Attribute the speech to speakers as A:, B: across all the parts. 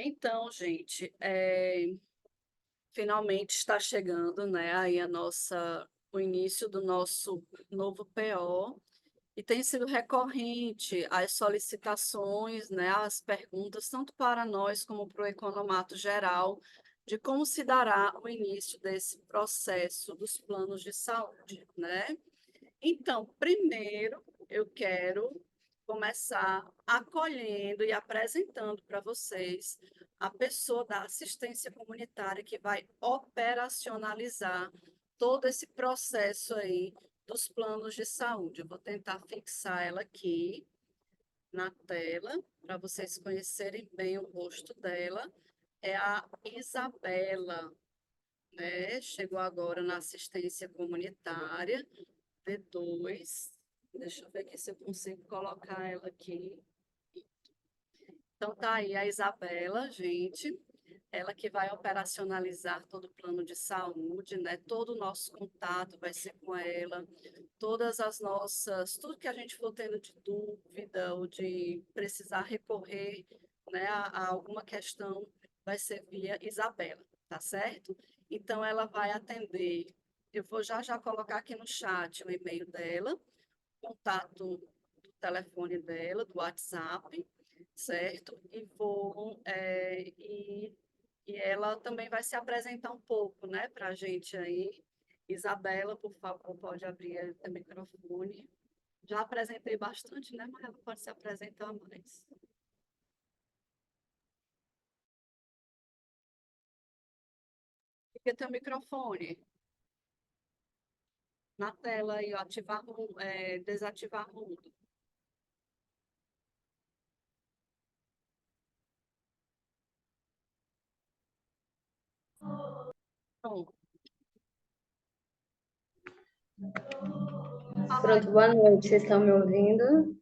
A: Então, gente, finalmente está chegando, né, aí o início do nosso novo PO, e tem sido recorrente as solicitações, né, as perguntas, tanto para nós como para o economato geral, de como se dará o início desse processo dos planos de saúde, né? Então, primeiro, eu quero começar acolhendo e apresentando para vocês a pessoa da assistência comunitária que vai operacionalizar todo esse processo aí dos planos de saúde. Eu vou tentar fixar ela aqui na tela para vocês conhecerem bem o rosto dela. É a Isabela, né? Chegou agora na assistência comunitária. V2. Deixa eu ver aqui se eu consigo colocar ela aqui. Então, tá aí a Isabela, gente. Ela que vai operacionalizar todo o plano de saúde, né? Todo o nosso contato vai ser com ela. Todas as nossas, tudo que a gente for tendo de dúvida ou de precisar recorrer, né, a alguma questão, vai ser via Isabela, tá certo? Então, ela vai atender. Eu vou já colocar aqui no chat o e-mail dela, contato do telefone dela, do WhatsApp, certo? E ela também vai se apresentar um pouco, né, para a gente aí. Isabela, por favor, pode abrir o microfone. Já apresentei bastante, né, mas ela pode se apresentar mais. Fica teu microfone na tela aí, ó, desativar mudo. Pronto. Fala aí.
B: Pronto, boa noite. Vocês estão me ouvindo?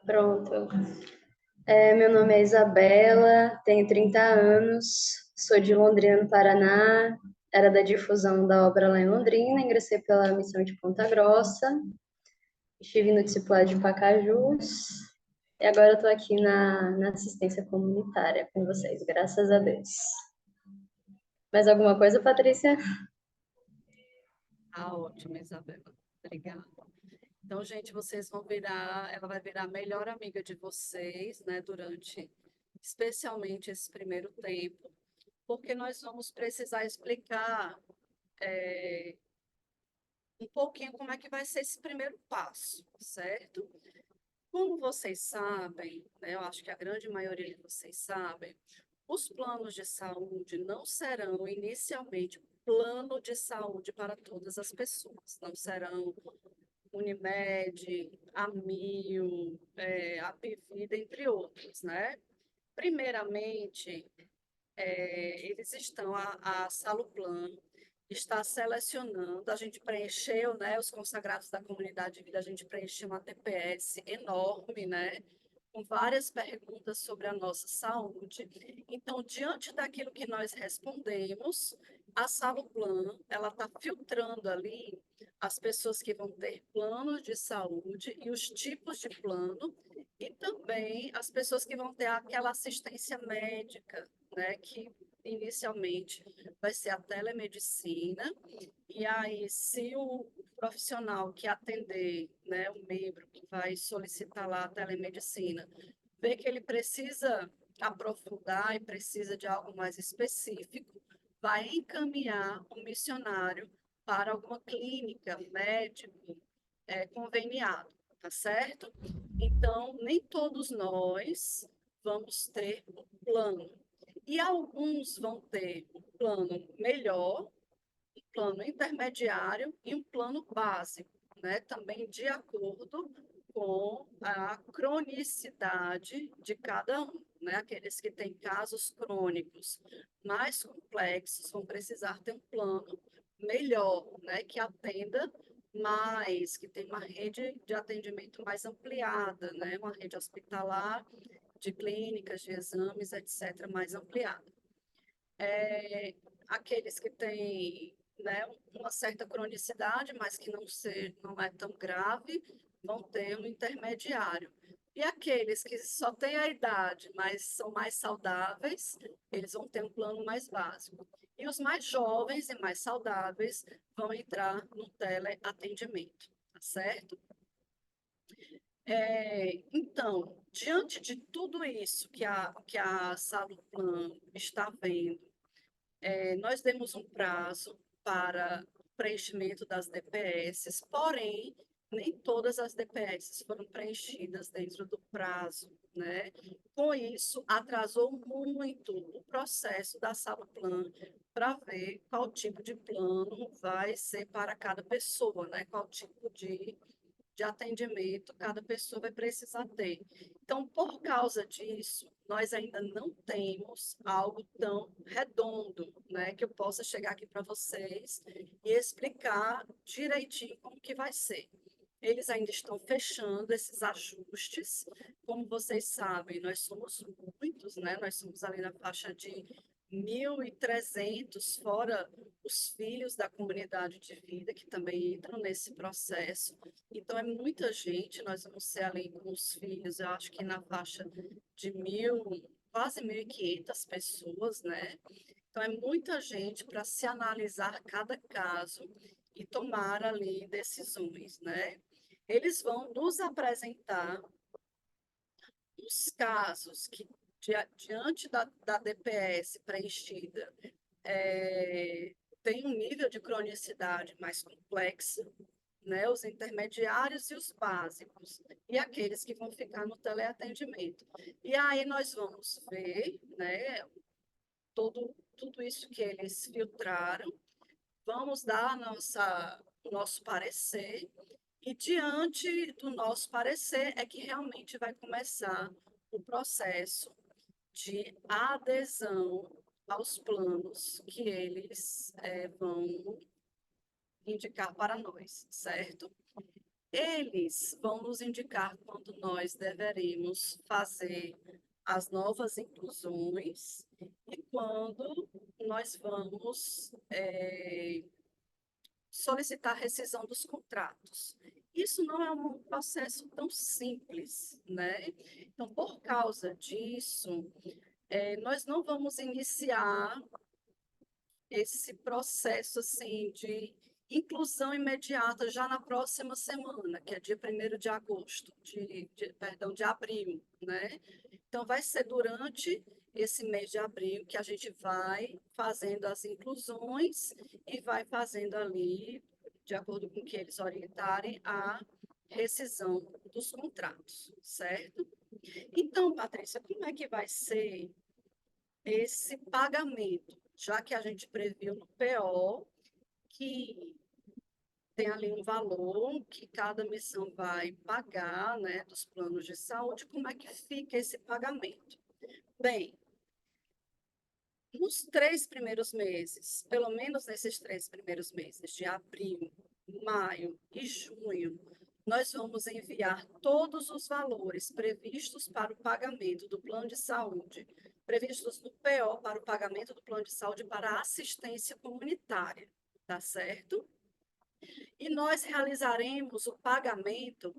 B: Pronto. Meu nome é Isabela, tenho 30 anos, sou de Londrina, no Paraná. Era da difusão da obra lá em Londrina, ingressei pela missão de Ponta Grossa, estive no discipulado de Pacajus e agora estou aqui na assistência comunitária com vocês, graças a Deus. Mais alguma coisa, Patrícia?
A: Ah, ótimo, Isabela. Obrigada. Então, gente, ela vai virar a melhor amiga de vocês, né, durante especialmente esse primeiro tempo, porque nós vamos precisar explicar é, um pouquinho como é que vai ser esse primeiro passo, certo? Como vocês sabem, né, eu acho que a grande maioria de vocês sabem, os planos de saúde não serão inicialmente plano de saúde para todas as pessoas, não serão Unimed, Amil, Apivida, entre outros, né? Primeiramente, eles estão, a Saluplan está selecionando, a gente preencheu, né, os consagrados da comunidade de vida, a gente preencheu uma TPS enorme, né, com várias perguntas sobre a nossa saúde. Então, diante daquilo que nós respondemos, a Saluplan, ela está filtrando ali as pessoas que vão ter planos de saúde e os tipos de plano, e também as pessoas que vão ter aquela assistência médica, né, que inicialmente vai ser a telemedicina, e aí se o profissional que atender, né, o membro que vai solicitar lá a telemedicina, vê que ele precisa aprofundar e precisa de algo mais específico, vai encaminhar o missionário para alguma clínica, médico, conveniado, tá certo? Então, nem todos nós vamos ter um plano. E alguns vão ter um plano melhor, um plano intermediário e um plano básico, né? Também de acordo com a cronicidade de cada um, né? Aqueles que têm casos crônicos mais complexos vão precisar ter um plano melhor, né? Que atenda mais, que tem uma rede de atendimento mais ampliada, né? Uma rede hospitalar de clínicas, de exames, etc., mais ampliada. Aqueles que têm, né, uma certa cronicidade, mas que não é tão grave, vão ter um intermediário. E aqueles que só têm a idade, mas são mais saudáveis, eles vão ter um plano mais básico. E os mais jovens e mais saudáveis vão entrar no teleatendimento, tá certo? Então, diante de tudo isso que a Saluplan está vendo, nós demos um prazo para preenchimento das DPS, porém, nem todas as DPS foram preenchidas dentro do prazo, né? Com isso, atrasou muito o processo da Saluplan para ver qual tipo de plano vai ser para cada pessoa, né? Qual tipo de atendimento cada pessoa vai precisar ter. Então, por causa disso, nós ainda não temos algo tão redondo, né, que eu possa chegar aqui para vocês e explicar direitinho como que vai ser. Eles ainda estão fechando esses ajustes. Como vocês sabem, nós somos muitos, né? Nós somos ali na faixa de 1.300, fora os filhos da comunidade de vida, que também entram nesse processo. Então, é muita gente, nós vamos ser ali com os filhos, eu acho que na faixa de 1.000, quase 1.500 pessoas, né? Então, é muita gente para se analisar cada caso e tomar ali decisões, né? Eles vão nos apresentar os casos que, diante da DPS preenchida, é, tem um nível de cronicidade mais complexo, né, os intermediários e os básicos, e aqueles que vão ficar no teleatendimento. E aí nós vamos ver, né, tudo isso que eles filtraram, vamos dar o nosso parecer, e diante do nosso parecer é que realmente vai começar o processo de adesão aos planos que eles vão indicar para nós, certo? Eles vão nos indicar quando nós deveríamos fazer as novas inclusões e quando nós vamos solicitar a rescisão dos contratos. Isso não é um processo tão simples, né? Então, por causa disso, nós não vamos iniciar esse processo assim de inclusão imediata já na próxima semana, que é dia 1º de agosto, perdão, de abril, né? Então, vai ser durante esse mês de abril que a gente vai fazendo as inclusões e vai fazendo ali, de acordo com o que eles orientarem, a rescisão dos contratos, certo? Então, Patrícia, como é que vai ser esse pagamento? Já que a gente previu no PO que tem ali um valor que cada missão vai pagar, né, dos planos de saúde, como é que fica esse pagamento? Bem, nos 3 primeiros meses, pelo menos nesses 3 primeiros meses, de abril, maio e junho, nós vamos enviar todos os valores previstos para o pagamento do plano de saúde, previstos no PO para o pagamento do plano de saúde para assistência comunitária, tá certo? E nós realizaremos o pagamento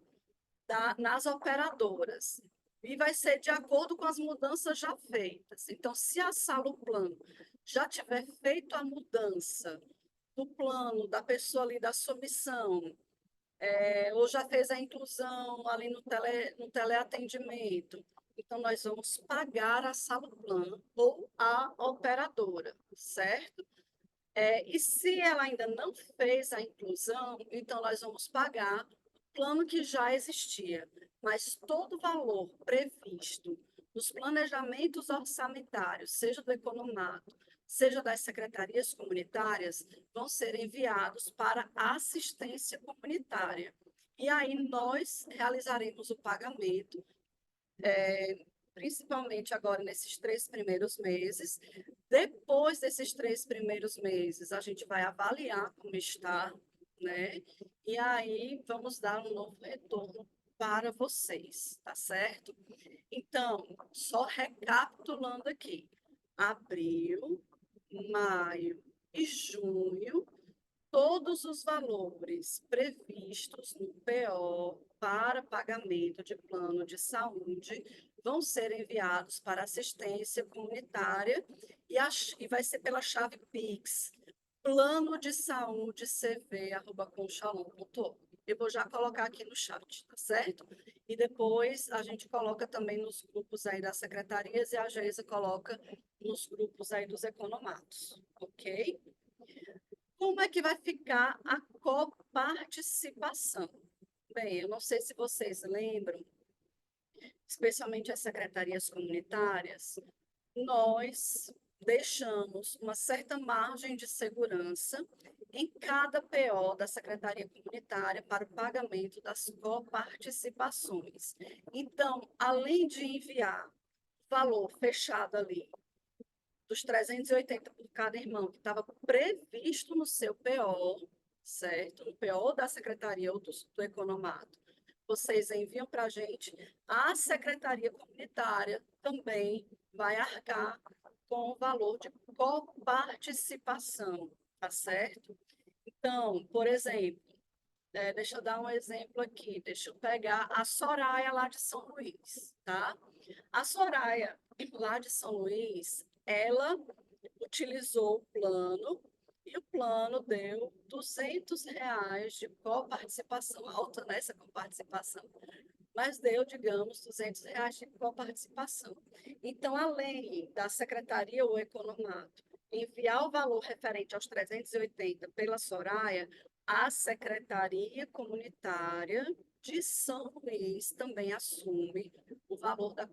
A: nas operadoras. E vai ser de acordo com as mudanças já feitas. Então, se a Saluplan já tiver feito a mudança do plano da pessoa ali da submissão, ou já fez a inclusão ali no teleatendimento, então nós vamos pagar a Saluplan ou a operadora, certo? E se ela ainda não fez a inclusão, então nós vamos pagar o plano que já existia, mas todo o valor previsto nos planejamentos orçamentários, seja do economato, seja das secretarias comunitárias, vão ser enviados para a assistência comunitária. E aí nós realizaremos o pagamento, principalmente agora nesses 3 primeiros meses. Depois desses 3 primeiros meses, a gente vai avaliar como está, né? E aí vamos dar um novo retorno para vocês, tá certo? Então, só recapitulando aqui: abril, maio e junho, todos os valores previstos no PO para pagamento de plano de saúde vão ser enviados para assistência comunitária e vai ser pela chave Pix, plano de saúde cv@conxalon.org. Eu vou já colocar aqui no chat, tá certo? E depois a gente coloca também nos grupos aí das secretarias e a Geisa coloca nos grupos aí dos economatos, ok? Como é que vai ficar a coparticipação? Bem, eu não sei se vocês lembram, especialmente as secretarias comunitárias, nós deixamos uma certa margem de segurança em cada PO da Secretaria Comunitária para o pagamento das coparticipações. Então, além de enviar valor fechado ali dos 380 por cada irmão, que estava previsto no seu PO, certo? No PO da Secretaria ou do Economato, vocês enviam para a gente, a Secretaria Comunitária também vai arcar com o valor de coparticipação, tá certo? Então, por exemplo, deixa eu dar um exemplo aqui, deixa eu pegar a Soraya lá de São Luís, tá? A Soraya lá de São Luís, ela utilizou o plano e o plano deu R$ 200 de coparticipação, alta nessa coparticipação, mas deu, digamos, R$ 200 de coparticipação. Então, além da secretaria ou economato enviar o valor referente aos 380 pela Soraya, a secretaria comunitária de São Luís também assume o valor da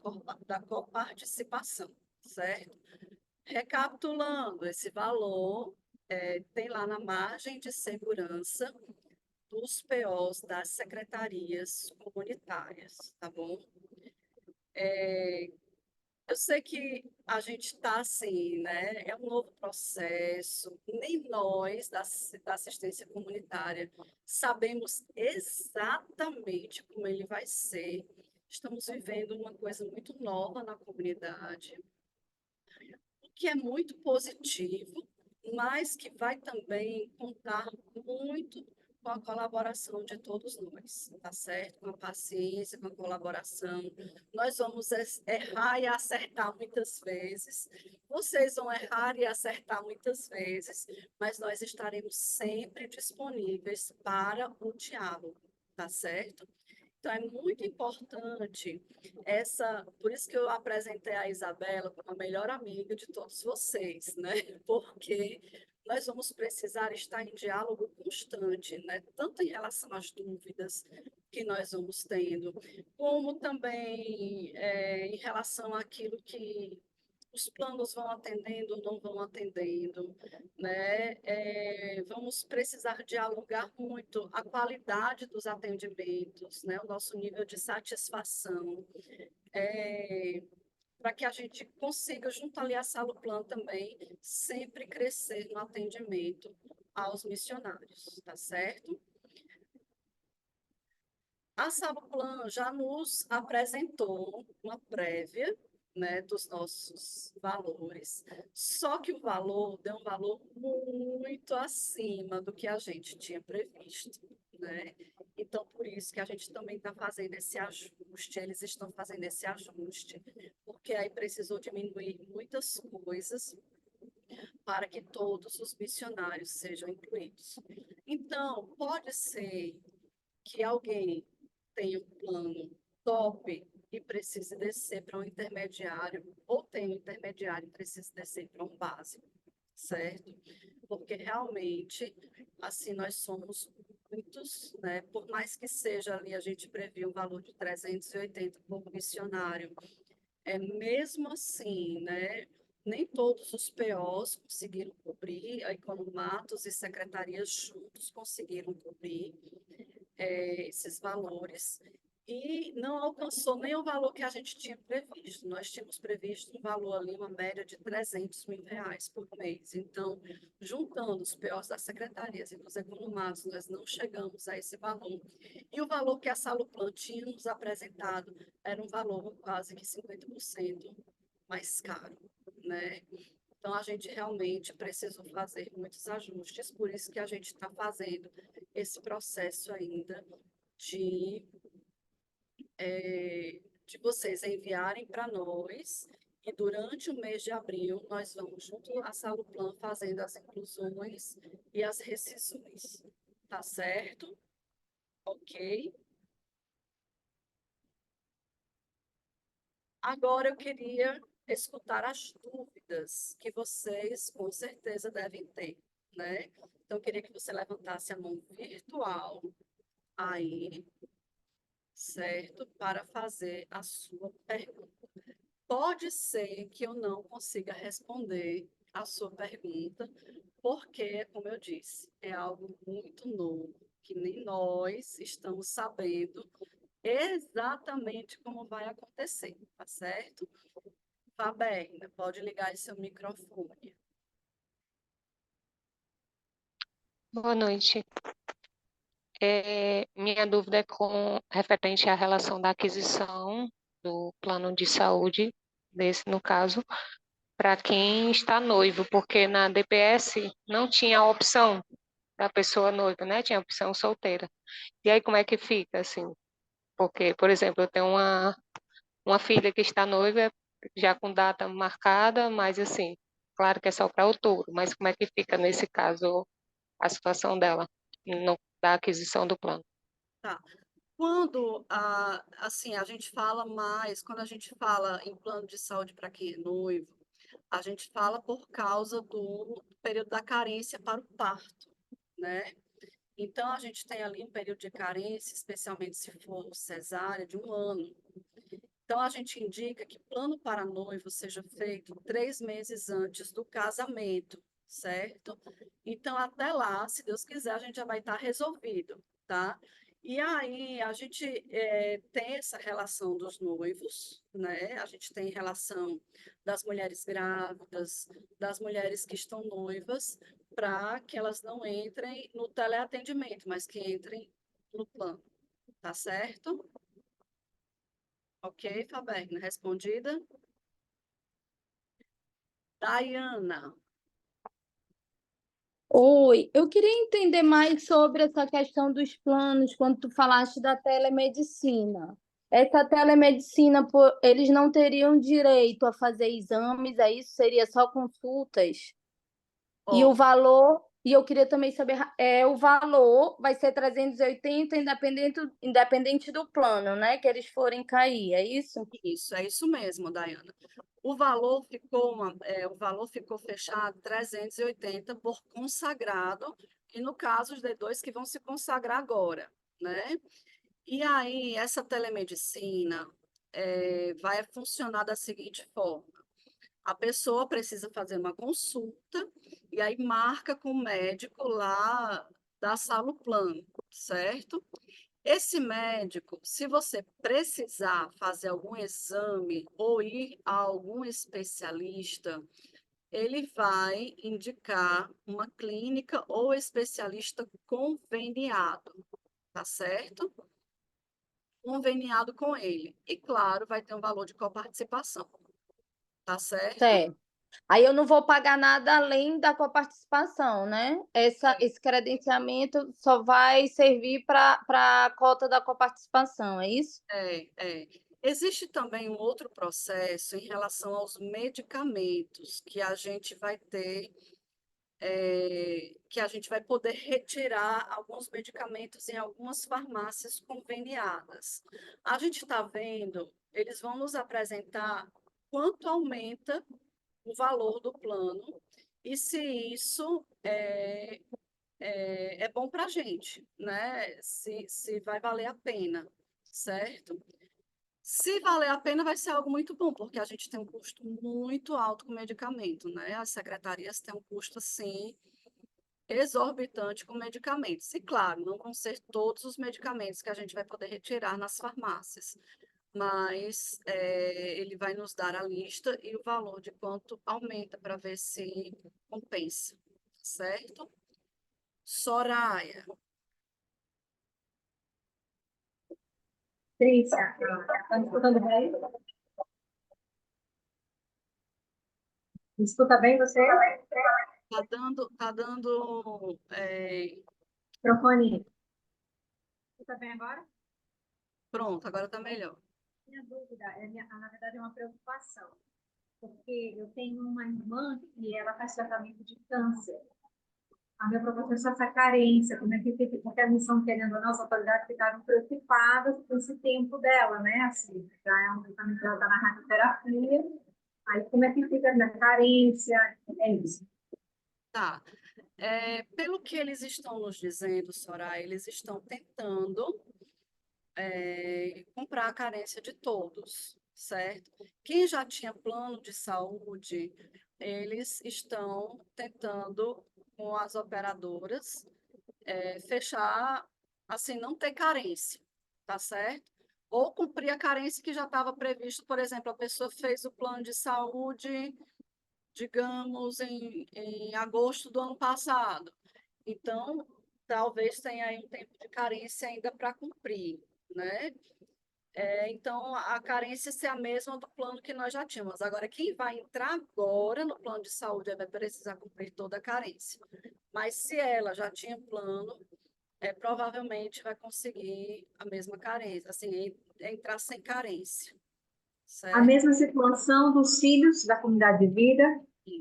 A: coparticipação, certo? Recapitulando, esse valor tem lá na margem de segurança dos POs das secretarias comunitárias, tá bom? Eu sei que a gente está assim, né? É um novo processo, nem nós da assistência comunitária sabemos exatamente como ele vai ser. Estamos vivendo uma coisa muito nova na comunidade, o que é muito positivo, mas que vai também contar muito com a colaboração de todos nós, tá certo? Com a paciência, com a colaboração. Nós vamos errar e acertar muitas vezes, vocês vão errar e acertar muitas vezes, mas nós estaremos sempre disponíveis para o diálogo, tá certo? Então, é muito importante por isso que eu apresentei a Isabela como a melhor amiga de todos vocês, né? Porque nós vamos precisar estar em diálogo constante, né? Tanto em relação às dúvidas que nós vamos tendo, como também em relação àquilo que os planos vão atendendo ou não vão atendendo, né? Vamos precisar dialogar muito a qualidade dos atendimentos, né? O nosso nível de satisfação, para que a gente consiga, junto ali à Saluplan também, sempre crescer no atendimento aos missionários, tá certo? A Saluplan já nos apresentou uma prévia, né, dos nossos valores, só que o valor deu um valor muito acima do que a gente tinha previsto, né? Então, por isso que a gente também está fazendo esse ajuste, eles estão fazendo esse ajuste, porque aí precisou diminuir muitas coisas para que todos os missionários sejam incluídos. Então, pode ser que alguém tem um plano top e precise descer para um intermediário, ou tem um intermediário e precisa descer para um básico, certo? Porque realmente, assim, nós somos muitos, né? Por mais que seja ali, a gente previu um valor de 380 por missionário, mesmo assim, né? Nem todos os POs conseguiram cobrir, a Economatos e secretarias juntos conseguiram cobrir esses valores e não alcançou nem o valor que a gente tinha previsto. Nós tínhamos previsto um valor ali, uma média de R$ 300 mil por mês. Então, juntando os POs das secretarias e dos economatos, nós não chegamos a esse valor. E o valor que a Saluplan tinha nos apresentado era um valor quase que 50% mais caro, né? Então, a gente realmente precisou fazer muitos ajustes, por isso que a gente está fazendo esse processo ainda de de vocês enviarem para nós, e durante o mês de abril nós vamos, junto à Saluplan, fazendo as inclusões e as rescisões. Tá certo? Ok? Agora eu queria escutar as dúvidas que vocês com certeza devem ter, né? Então, eu queria que você levantasse a mão virtual aí, certo? Para fazer a sua pergunta. Pode ser que eu não consiga responder a sua pergunta, porque, como eu disse, é algo muito novo, que nem nós estamos sabendo exatamente como vai acontecer, tá certo? Faberna, pode ligar esse seu microfone.
C: Boa noite. Minha dúvida é com referente à relação da aquisição do plano de saúde, desse no caso, para quem está noivo, porque na DPS não tinha a opção da pessoa noiva, né? Tinha a opção solteira. E aí como é que fica, assim? Porque, por exemplo, eu tenho uma filha que está noiva, já com data marcada, mas assim, claro que é só para outubro, mas como é que fica nesse caso a situação dela, da aquisição do plano?
A: Tá. Quando, assim, a gente fala mais, quando a gente fala em plano de saúde para quem é noivo, a gente fala por causa do período da carência para o parto, né? Então, a gente tem ali um período de carência, especialmente se for cesárea, de 1 ano. Então, a gente indica que plano para noivo seja feito 3 meses antes do casamento, certo? Então, até lá, se Deus quiser, a gente já vai estar resolvido, tá? E aí, a gente tem essa relação dos noivos, né? A gente tem relação das mulheres grávidas, das mulheres que estão noivas, para que elas não entrem no teleatendimento, mas que entrem no plano, tá certo? Ok, Faberna, respondida. Dayana,
D: Oi, eu queria entender mais sobre essa questão dos planos, quando tu falaste da telemedicina. Essa telemedicina, eles não teriam direito a fazer exames, é isso? Seria só consultas? E o
A: ó,
D: valor, e eu queria também saber, o valor vai ser 380 independente do plano, né? Que eles forem cair, é isso?
A: isso, é isso mesmo, Dayana. O valor ficou fechado 380 por consagrado, e no caso os D2 que vão se consagrar agora, né? E aí, essa telemedicina vai funcionar da seguinte forma: a pessoa precisa fazer uma consulta e aí marca com o médico lá da Saluplan, certo? Esse médico, se você precisar fazer algum exame ou ir a algum especialista, ele vai indicar uma clínica ou especialista conveniado, tá certo? Conveniado com ele. E, claro, vai ter um valor de coparticipação, tá certo?
D: Certo. Aí eu não vou pagar nada além da coparticipação, né? Esse credenciamento só vai servir para a cota da coparticipação, é isso?
A: É. Existe também um outro processo em relação aos medicamentos que a gente vai ter, que a gente vai poder retirar alguns medicamentos em algumas farmácias conveniadas. A gente está vendo, eles vão nos apresentar quanto aumenta o valor do plano e se isso é bom para a gente, né? Se vai valer a pena, certo? Se valer a pena, vai ser algo muito bom, porque a gente tem um custo muito alto com medicamento, né? As secretarias têm um custo, assim, exorbitante com medicamentos. E, claro, não vão ser todos os medicamentos que a gente vai poder retirar nas farmácias, mas ele vai nos dar a lista e o valor de quanto aumenta para ver se compensa, certo? Soraya,
E: Cris, tá me escutando bem? Me escuta bem você?
A: tá dando
E: Microfone. Escuta bem agora?
A: Pronto, agora está melhor.
E: Minha dúvida, na verdade, é uma preocupação, porque eu tenho uma irmã e ela faz tratamento de câncer. A minha preocupação é só essa carência, como é que fica, porque a missão, querendo ou não, as autoridades ficaram preocupadas com esse tempo dela, né? Assim, já é um tratamento que ela está na radioterapia, aí como é que fica na carência, é isso.
A: Tá. Pelo que eles estão nos dizendo, Soraya, eles estão tentando comprar a carência de todos, certo? Quem já tinha plano de saúde, eles estão tentando, com as operadoras, fechar, assim, não ter carência, tá certo? Ou cumprir a carência que já estava previsto, por exemplo, a pessoa fez o plano de saúde, digamos, em agosto do ano passado. Então, talvez tenha aí um tempo de carência ainda para cumprir, né? Então, a carência ser a mesma do plano que nós já tínhamos. Agora, quem vai entrar agora no plano de saúde vai precisar cumprir toda a carência. Mas se ela já tinha plano, provavelmente vai conseguir a mesma carência, assim, entrar sem carência,
E: A
A: certo?
E: mesma situação dos filhos da comunidade de vida,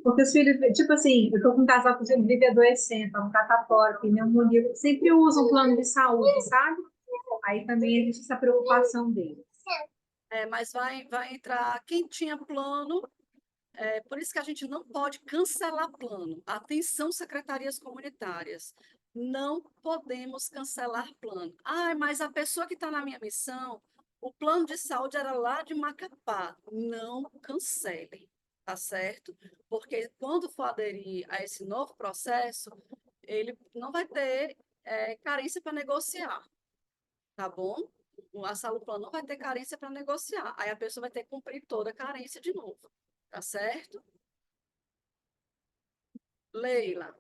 E: porque os filhos, tipo assim, eu estou com um casal que vive adoecendo, um catapora, pneumonia, sempre usam um plano de saúde, sabe? Aí também existe essa preocupação deles.
A: Mas vai entrar quem tinha plano. Por isso que a gente não pode cancelar plano. Atenção, secretarias comunitárias. Não podemos cancelar plano. Ah, mas a pessoa que está na minha missão, o plano de saúde era lá de Macapá. Não cancelem, tá certo? Porque quando for aderir a esse novo processo, ele não vai ter carência para negociar, tá bom? A saúde plano não vai ter carência para negociar. Aí a pessoa vai ter que cumprir toda a carência de novo, tá certo? Leila,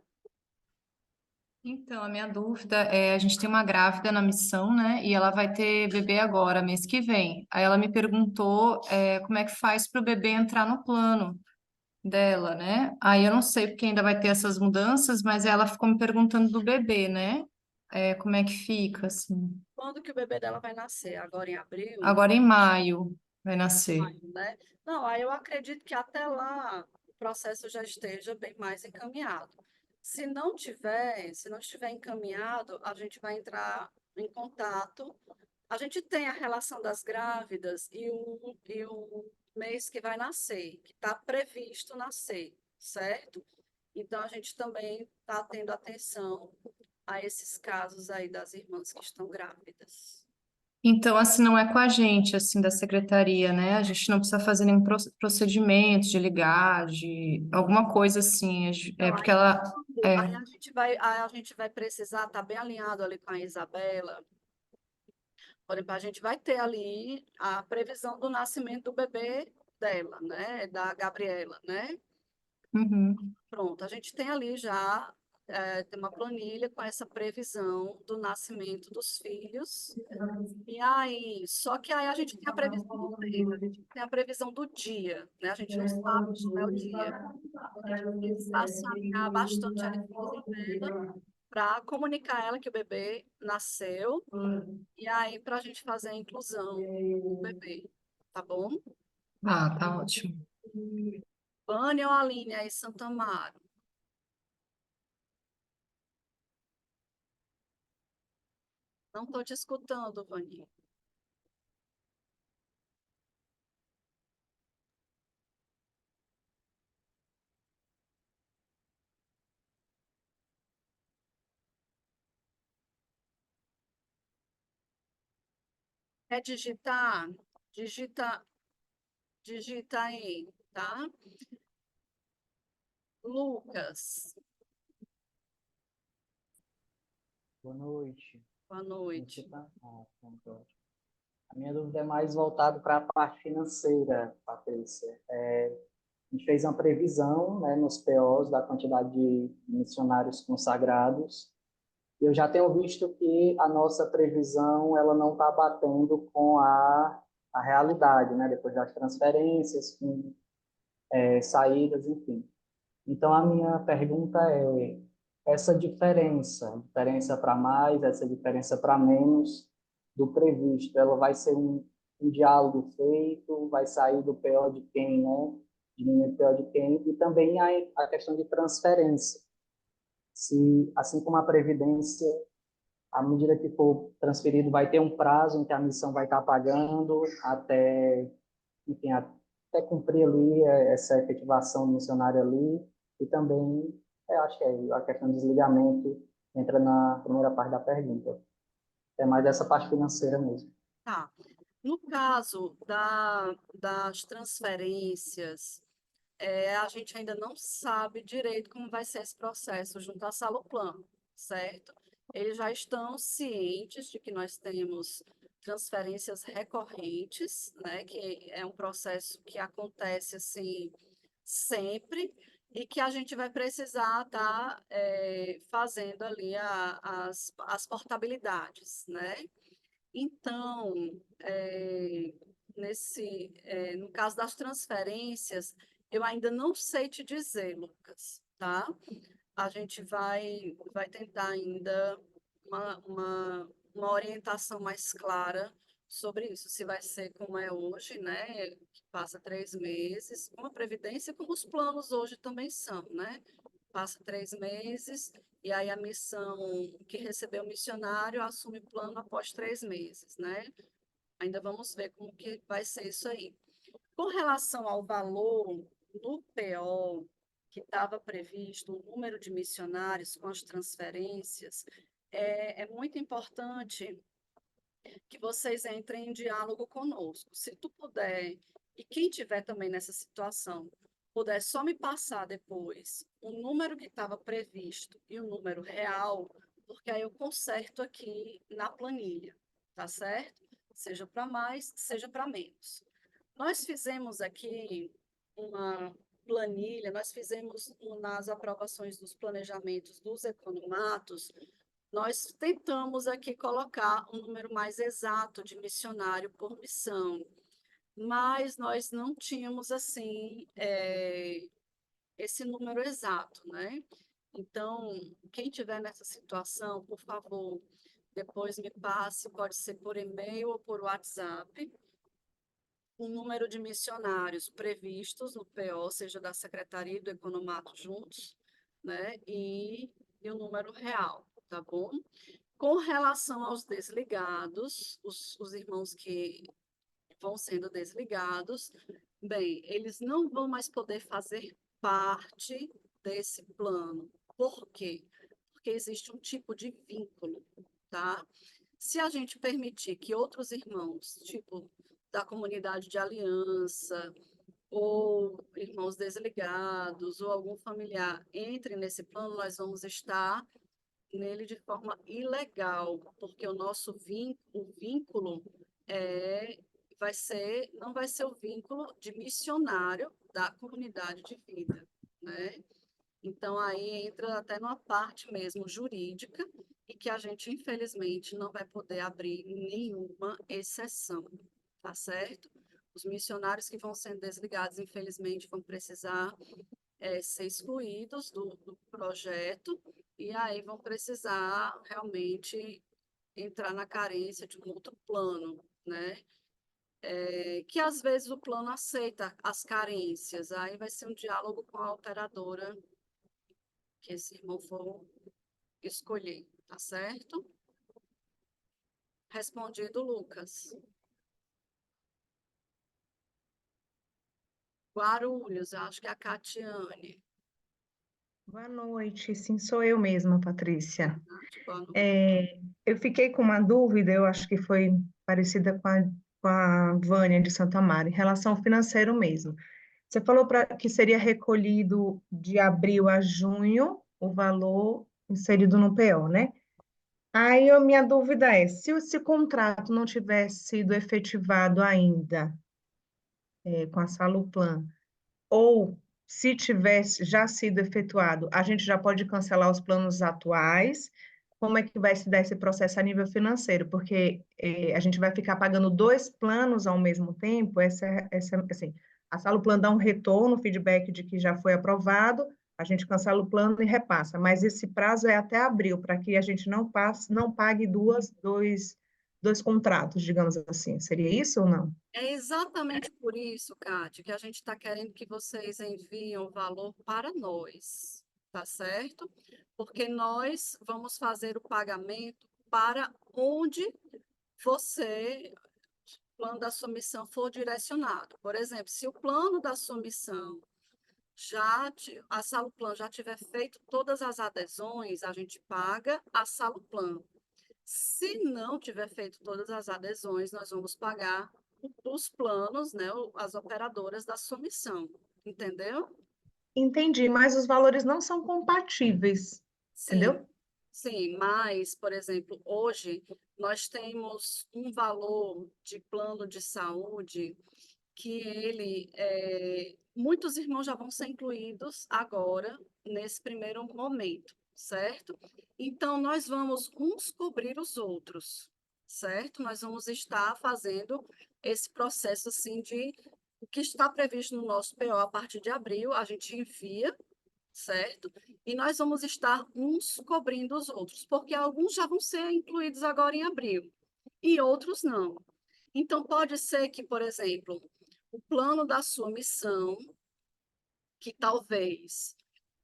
F: Então, a minha dúvida é, a gente tem uma grávida na missão, né? E ela vai ter bebê agora, mês que vem. Aí ela me perguntou, como é que faz para o bebê entrar no plano dela, né? Aí eu não sei porque ainda vai ter essas mudanças, mas ela ficou me perguntando do bebê, né? Como é que fica, assim?
A: quando que o bebê dela vai nascer? Agora em abril?
F: Agora em maio vai nascer.
A: Maio, né? Não, aí eu acredito que até lá o processo já esteja bem mais encaminhado. Se não estiver encaminhado, a gente vai entrar em contato. A gente tem a relação das grávidas e o mês que vai nascer, que está previsto nascer, certo? Então, a gente também está tendo atenção a esses casos aí das irmãs que estão grávidas.
F: Então, assim, não é com a gente, assim, da secretaria, né? A gente não precisa fazer nenhum procedimento de ligar, de alguma coisa assim. É
A: Então,
F: porque ela.
A: aí
F: É.
A: a gente vai precisar estar bem alinhado ali com a Isabela. Por exemplo, a gente vai ter ali a previsão do nascimento do bebê dela, né? Da Gabriela, né?
F: Uhum.
A: Pronto, a gente tem ali já tem uma planilha com essa previsão do nascimento dos filhos. E aí, só que aí a gente tem a previsão do mês, a gente tem a previsão do dia, né? A gente não sabe como é o dia. A gente precisa se alinhar bastante ali com a Isabela para comunicar a ela que o bebê nasceu e aí para a gente fazer a inclusão do bebê, tá bom?
F: Ah, tá ótimo.
A: Vânia ou Aline aí, Santa Amaro? Não estou te escutando, Vânia. Quer digitar? Digita, digita aí, tá? Lucas,
G: Boa noite.
A: boa
G: Me
A: noite.
G: escuta? Pronto, ótimo. A minha dúvida é mais voltada para a parte financeira, Patrícia. A gente fez uma previsão, né, nos POs da quantidade de missionários consagrados. Eu já tenho visto que a nossa previsão ela não está batendo com a realidade, né, depois das transferências, com saídas, enfim. Então, a minha pergunta essa diferença para mais, essa diferença para menos, do previsto, ela vai ser um diálogo feito, vai sair do PO de quem, né? Diminuir o PO de quem, e também a questão de transferência. Se, assim como a Previdência, à medida que for transferido, vai ter um prazo em que a missão vai estar pagando até, enfim, até cumprir ali essa efetivação do missionário ali, e também, acho que a questão do desligamento entra na primeira parte da pergunta. É mais dessa parte financeira mesmo.
A: Tá. No caso das transferências, a gente ainda não sabe direito como vai ser esse processo junto à Saluplan, certo? Eles já estão cientes de que nós temos transferências recorrentes, né, que é um processo que acontece assim sempre e que a gente vai precisar estar fazendo ali as portabilidades, né? Então, no caso das transferências, eu ainda não sei te dizer, Lucas, tá? A gente vai tentar ainda uma orientação mais clara sobre isso, se vai ser como é hoje, né? Que passa 3 meses, como a Previdência, como os planos hoje também são, né? Passa 3 meses, e aí a missão que recebeu o missionário assume o plano após 3 meses, né? Ainda vamos ver como que vai ser isso aí. Com relação ao valor do PO que estava previsto, o número de missionários com as transferências, é muito importante que vocês entrem em diálogo conosco. Se tu puder, e quem tiver também nessa situação, puder só me passar depois o número que estava previsto e o número real, porque aí eu conserto aqui na planilha, tá certo? Seja para mais, seja para menos. Nós fizemos aqui uma planilha, nós fizemos nas aprovações dos planejamentos dos economatos, nós tentamos aqui colocar um número mais exato de missionário por missão, mas nós não tínhamos, assim, esse número exato, né? Então, quem tiver nessa situação, por favor, depois me passe, pode ser por e-mail ou por WhatsApp, o número de missionários previstos no PO, seja da Secretaria e do Economato juntos, né? E o número real, tá bom? Com relação aos desligados, os irmãos que vão sendo desligados, bem, eles não vão mais poder fazer parte desse plano. Por quê? Porque existe um tipo de vínculo, tá? Se a gente permitir que outros irmãos, tipo da comunidade de aliança, ou irmãos desligados, ou algum familiar entre nesse plano, nós vamos estar nele de forma ilegal, porque o nosso vínculo não vai ser o vínculo de missionário da comunidade de vida, né? Então, aí entra até numa parte mesmo jurídica e que a gente, infelizmente, não vai poder abrir nenhuma exceção, tá certo? Os missionários que vão sendo desligados, infelizmente, vão precisar ser excluídos do projeto e aí vão precisar realmente entrar na carência de um outro plano, né? Que às vezes o plano aceita as carências, aí vai ser um diálogo com a operadora que esse irmão for escolher, tá certo? Respondido, Lucas. Guarulhos, acho que é a Catiane.
H: Boa noite, sim, sou eu mesma, Patrícia.
A: Boa noite.
H: Eu fiquei com uma dúvida, eu acho que foi parecida com a Vânia de Santa Mara, em relação ao financeiro mesmo. Você falou que seria recolhido de abril a junho o valor inserido no PO, né? Aí minha dúvida é, se esse contrato não tivesse sido efetivado ainda com a Saluplan, ou se tivesse já sido efetuado, a gente já pode cancelar os planos atuais. Como é que vai se dar esse processo a nível financeiro? Porque a gente vai ficar pagando 2 planos ao mesmo tempo. Assim, a Saluplan dá um retorno, feedback de que já foi aprovado, a gente cancela o plano e repassa. Mas esse prazo é até abril, para que a gente não pague dois contratos, digamos assim. Seria isso ou não?
A: É exatamente por isso, Kátia, que a gente está querendo que vocês enviem o valor para nós, tá certo? Porque nós vamos fazer o pagamento para onde você, o plano da sua missão for direcionado. Por exemplo, se o plano da sua missão a Saluplan já tiver feito todas as adesões, a gente paga a Saluplan. Se não tiver feito todas as adesões, nós vamos pagar os planos, né, as operadoras da sua missão, entendeu?
H: Entendi, mas os valores não são compatíveis,
A: Sim,
H: entendeu?
A: sim, mas, por exemplo, hoje nós temos um valor de plano de saúde que muitos irmãos já vão ser incluídos agora, nesse primeiro momento, certo? Então, nós vamos uns cobrir os outros, certo? Nós vamos estar fazendo esse processo, assim, de o que está previsto no nosso PO a partir de abril, a gente envia, certo? E nós vamos estar uns cobrindo os outros, porque alguns já vão ser incluídos agora em abril, e outros não. Então, pode ser que, por exemplo, o plano da sua missão, que talvez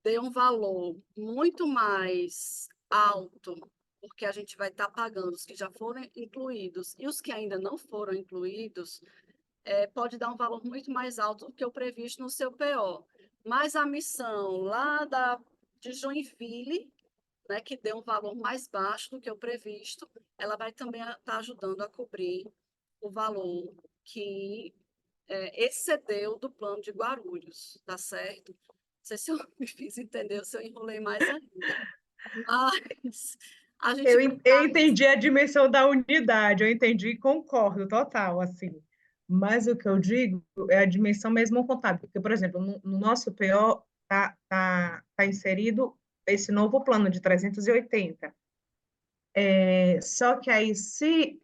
A: dê um valor muito mais alto, porque a gente vai estar pagando os que já foram incluídos e os que ainda não foram incluídos, pode dar um valor muito mais alto do que o previsto no seu PO. Mas a missão lá de Joinville, né, que deu um valor mais baixo do que o previsto, ela vai também estar ajudando a cobrir o valor que excedeu do plano de Guarulhos, tá certo? Não sei se eu me fiz entender, ou se eu enrolei mais ainda. Mas a gente vai
H: Eu
A: estar.
H: entendi a dimensão da unidade, eu entendi e concordo total, assim. Mas o que eu digo é a dimensão mesmo contábil, porque, por exemplo, no nosso PO tá inserido esse novo plano de 380. Só que aí, se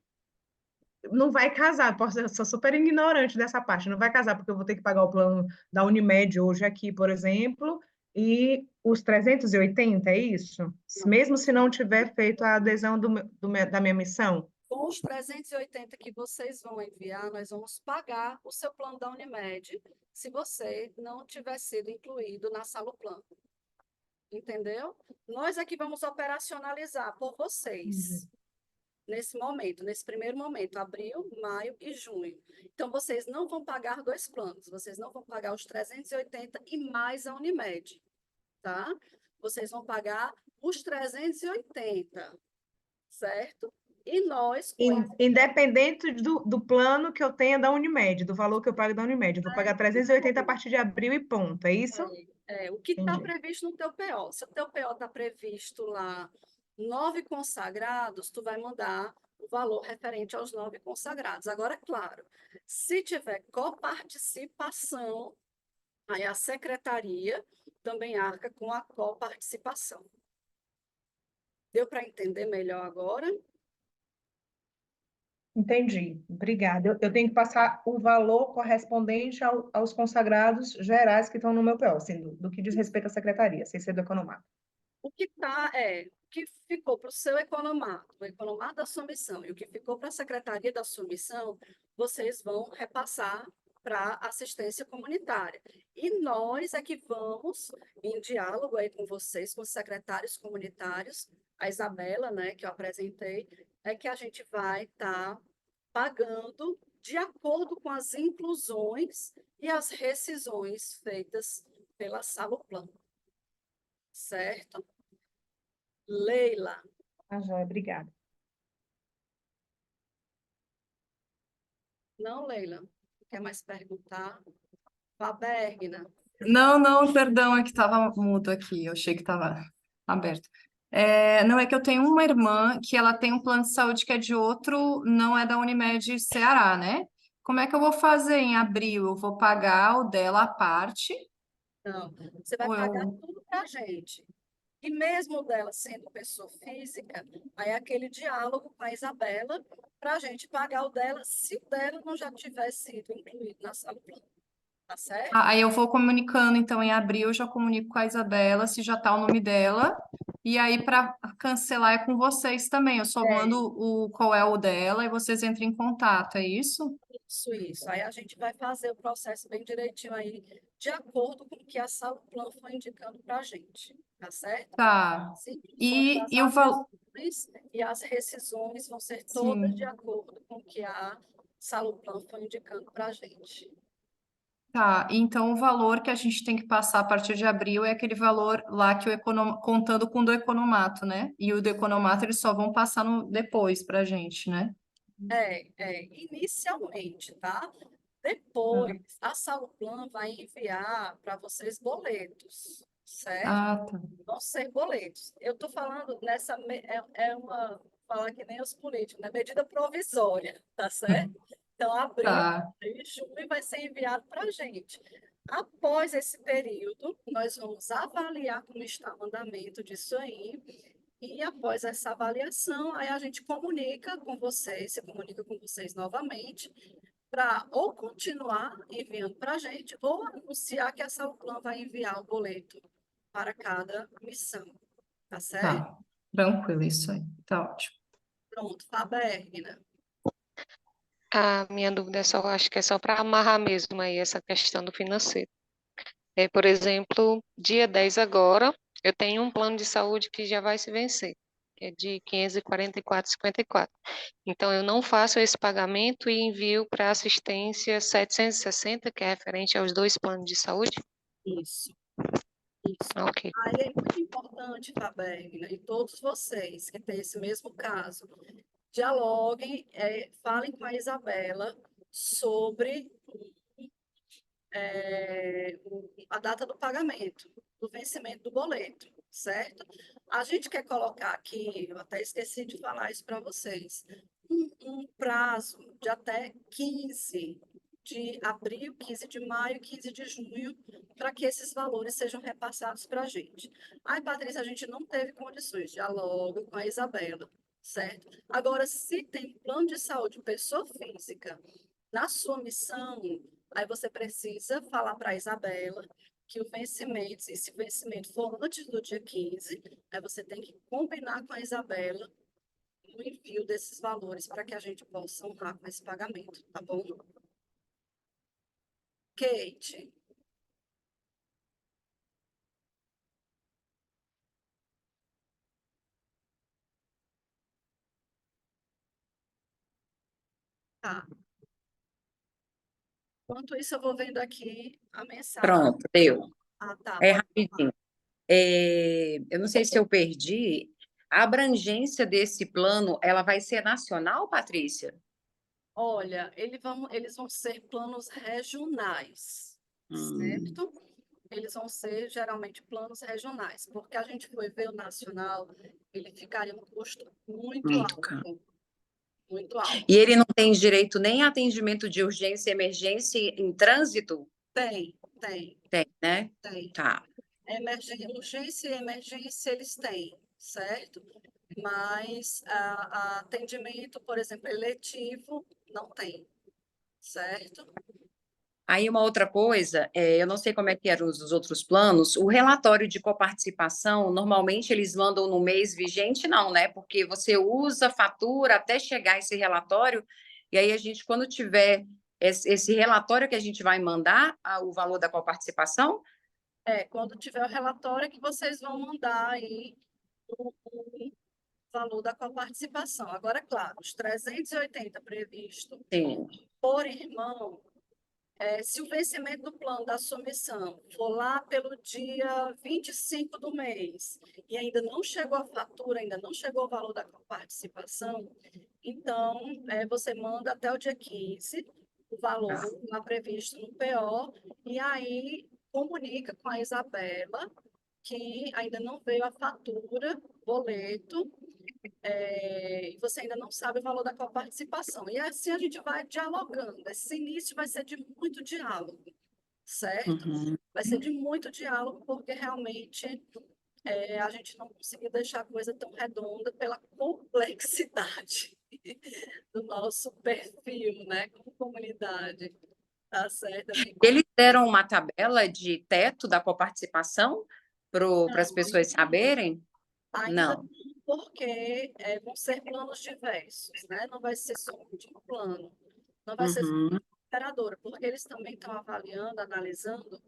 H: não vai casar, eu sou super ignorante dessa parte, não vai casar porque eu vou ter que pagar o plano da Unimed hoje aqui, por exemplo, e os 380, é isso? Mesmo se não tiver feito a adesão da minha missão?
A: Com os 380 que vocês vão enviar, nós vamos pagar o seu plano da Unimed, se você não tiver sido incluído na Saluplan. Entendeu? Nós aqui vamos operacionalizar por vocês. Nesse momento, nesse primeiro momento, abril, maio e junho. Então, vocês não vão pagar dois planos, vocês não vão pagar os 380 e mais a Unimed, tá? Vocês vão pagar os 380, certo? E nós, com
H: Independente do plano que eu tenha da Unimed, do valor que eu pago da Unimed, eu vou pagar 380 a partir de abril e ponto, é isso?
A: o que está
H: Entendi.
A: previsto no teu PO. Se o teu PO está previsto lá 9 consagrados, tu vai mandar o valor referente aos 9 consagrados. Agora, claro, se tiver coparticipação, aí a secretaria também arca com a coparticipação. Deu para entender melhor agora?
H: Entendi, obrigada. Eu tenho que passar o valor correspondente aos consagrados gerais que estão no meu PO, assim, do que diz respeito à secretaria, sem ser do economato.
A: O que ficou para o seu economato, o economato da sua missão, e o que ficou para a secretaria da sua missão, vocês vão repassar para a assistência comunitária. E nós é que vamos, em diálogo aí com vocês, com os secretários comunitários, a Isabela, né, que eu apresentei, é que a gente vai estar pagando de acordo com as inclusões e as rescisões feitas pela Saluplan. Certo? Leila.
H: Joia, obrigada.
A: Não, Leila? Quer mais perguntar? Fabergna.
F: Não, não, perdão, é que estava mudo aqui, eu achei que estava aberto. Não, é que eu tenho uma irmã que ela tem um plano de saúde que é de outro, não é da Unimed Ceará, né? Como é que eu vou fazer em abril? Eu vou pagar o dela à parte?
A: Não, você vai
F: Ou
A: pagar
F: eu...
A: tudo para a gente. E mesmo dela sendo pessoa física, aí é aquele diálogo com a Isabela para a gente pagar o dela, se o dela não já tivesse sido incluído na sala plana. tá certo?
F: Aí eu vou comunicando, então, em abril, eu já comunico com a Isabela, se já tá o nome dela. E aí, para cancelar, é com vocês também. Eu só
A: É,
F: mando qual é o dela e vocês entram em contato, é isso?
A: isso. Aí a gente vai fazer o processo bem direitinho aí, de acordo com o que a Saluplan foi indicando para a gente, tá certo?
F: Tá.
A: Simplesmente as
F: E o valor.
A: adesões e as rescisões vão ser todas de
F: Sim.
A: acordo com o que a Saluplan foi indicando para a gente.
F: Tá, então o valor que a gente tem que passar a partir de abril é aquele valor lá que contando com o do economato, né? E o do economato eles só vão passar depois pra gente, né?
A: Inicialmente, tá?
F: Ah,
A: Depois, a Saluplan vai enviar para vocês boletos, certo?
F: tá.
A: Vão ser boletos. Eu estou falando é uma, falar que nem os políticos, né? Medida provisória, tá certo? Então, abril
F: Tá,
A: e junho vai ser enviado para a gente. Após esse período, nós vamos avaliar como está o andamento disso aí. E após essa avaliação, aí a gente comunica com vocês, se comunica com vocês novamente, para ou continuar enviando para a gente, ou anunciar que a Salplan vai enviar o boleto para cada missão, tá certo?
F: tá. Tranquilo, isso aí. Tá ótimo.
A: Pronto, Faberna.
C: A minha dúvida é só, acho que é só para amarrar mesmo aí essa questão do financeiro. Por exemplo, dia 10 agora, eu tenho um plano de saúde que já vai se vencer, que é de 544,54. Então, eu não faço esse pagamento e envio para assistência 760, que é referente aos dois planos de saúde?
A: Isso, isso.
C: Ok.
A: Aí é muito importante, Faberna, e todos vocês que têm esse mesmo caso, dialoguem, falem com a Isabela sobre a data do pagamento, do vencimento do boleto, certo? A gente quer colocar aqui, eu até esqueci de falar isso para vocês, um prazo de até 15 de abril, 15 de maio, 15 de junho, para que esses valores sejam repassados para a gente. Aí, Patrícia, a gente não teve condições, dialogo com a Isabela, certo? Agora, se tem plano de saúde pessoa física na sua missão, aí você precisa falar para a Isabela que o vencimento, se esse vencimento for antes do dia 15, aí você tem que combinar com a Isabela o envio desses valores para que a gente possa honrar com esse pagamento, tá bom? Kate, tá. Enquanto isso, eu vou vendo aqui a mensagem.
I: Pronto, deu.
A: Ah, tá,
I: É
A: pode falar.
I: rapidinho. Eu não sei se eu perdi. A abrangência desse plano, ela vai ser nacional, Patrícia?
A: Olha, eles vão ser planos regionais,
I: Hum,
A: certo? Eles vão ser geralmente planos regionais, porque a gente foi ver o nacional, ele ficaria um custo muito
I: muito caro.
A: alto, muito alto.
I: E ele não tem direito nem a atendimento de urgência e emergência em trânsito?
A: Tem,
I: Tem, né?
A: tem.
I: Tá.
A: Urgência e emergência eles têm, certo? Mas atendimento, por exemplo, eletivo, não tem, certo?
I: Aí uma outra coisa, eu não sei como é que eram os outros planos, o relatório de coparticipação, normalmente eles mandam no mês vigente, não, né? Porque você usa, fatura até chegar esse relatório, e aí a gente, quando tiver esse relatório que a gente vai mandar, o valor da coparticipação,
A: Quando tiver o relatório é que vocês vão mandar aí o valor da coparticipação. Agora, claro, os 380 previsto
I: sim.
A: por irmão, se o vencimento do plano da sua missão for lá pelo dia 25 do mês e ainda não chegou a fatura, ainda não chegou o valor da participação, então você manda até o dia 15 o valor
I: Tá.
A: lá previsto no PO e aí comunica com a Isabela que ainda não veio a fatura, boleto, e você ainda não sabe o valor da coparticipação. E assim a gente vai dialogando. Esse início vai ser de muito diálogo, certo?
I: Uhum.
A: Vai ser de muito diálogo, porque realmente a gente não conseguiu deixar a coisa tão redonda pela complexidade do nosso perfil, né, como comunidade. Tá certo, amiga?
I: Eles deram uma tabela de teto da coparticipação para as
A: Não,
I: pessoas saberem?
A: ainda
I: Não.
A: não, porque vão ser planos diversos, né? Não vai ser só um tipo plano, não vai ser só
I: Uhum,
A: uma operadora, porque eles também estão avaliando, analisando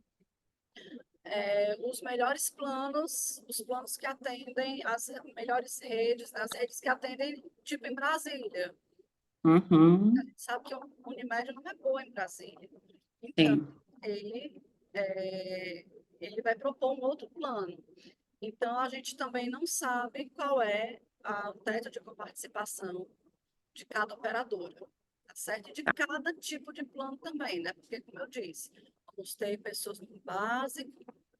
A: os melhores planos, os planos que atendem as melhores redes, as redes que atendem, tipo em Brasília.
I: uhum,
A: Sabe que o Unimed não é boa em Brasília. Então,
I: sim.
A: ele, ele vai propor um outro plano. Então, a gente também não sabe qual é o teto de coparticipação de cada operadora, tá certo? E de cada tipo de plano também, né? Porque, como eu disse, vamos ter pessoas no básico,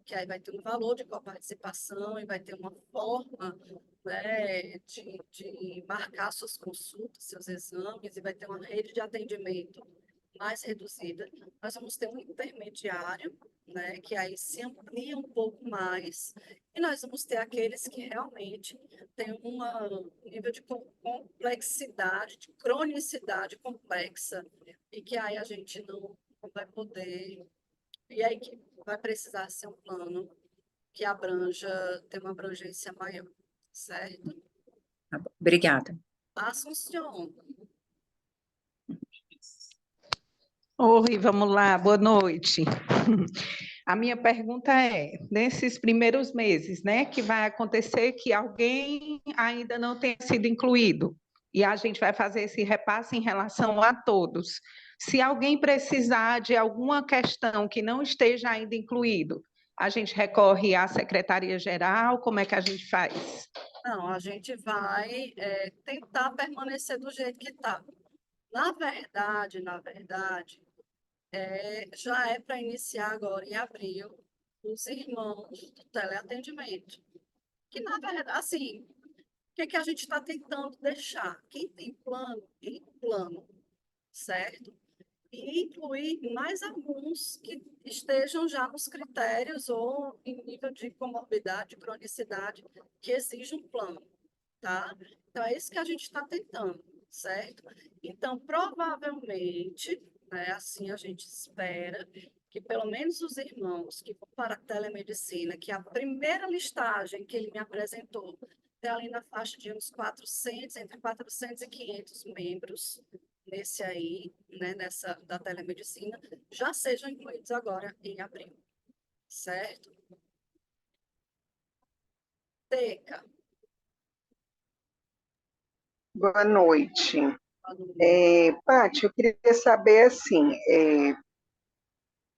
A: que aí vai ter um valor de coparticipação e vai ter uma forma, né, de marcar suas consultas, seus exames, e vai ter uma rede de atendimento mais reduzida. Nós vamos ter um intermediário, né, que aí se amplia um pouco mais, e nós vamos ter aqueles que realmente têm um nível de complexidade, de cronicidade complexa, e que aí a gente não vai poder, e aí que vai precisar ser um plano que ter uma abrangência maior, certo?
I: Tá bom. Obrigada.
A: Assunção,
J: Oi, vamos lá, boa noite. A minha pergunta é, nesses primeiros meses, né, que vai acontecer que alguém ainda não tenha sido incluído, e a gente vai fazer esse repasse em relação a todos. Se alguém precisar de alguma questão que não esteja ainda incluído, a gente recorre à Secretaria-Geral, como é que a gente faz?
A: não, a gente vai tentar permanecer do jeito que está. Na verdade, já é para iniciar agora em abril os irmãos do teleatendimento. Que, na verdade, assim, o que, que a gente está tentando deixar? Quem tem plano, em plano, certo? E incluir mais alguns que estejam já nos critérios ou em nível de comorbidade, cronicidade, que exige um plano, tá? Então, é isso que a gente está tentando, certo? Então, provavelmente, né, assim a gente espera que pelo menos os irmãos que vão para a telemedicina, que é a primeira listagem que ele me apresentou, tem ali na faixa de uns 400, entre 400 e 500 membros, nesse aí, né, nessa da telemedicina, já sejam incluídos agora em abril, certo? Teca,
K: Boa noite.
A: falou,
K: Paty, eu queria saber, assim,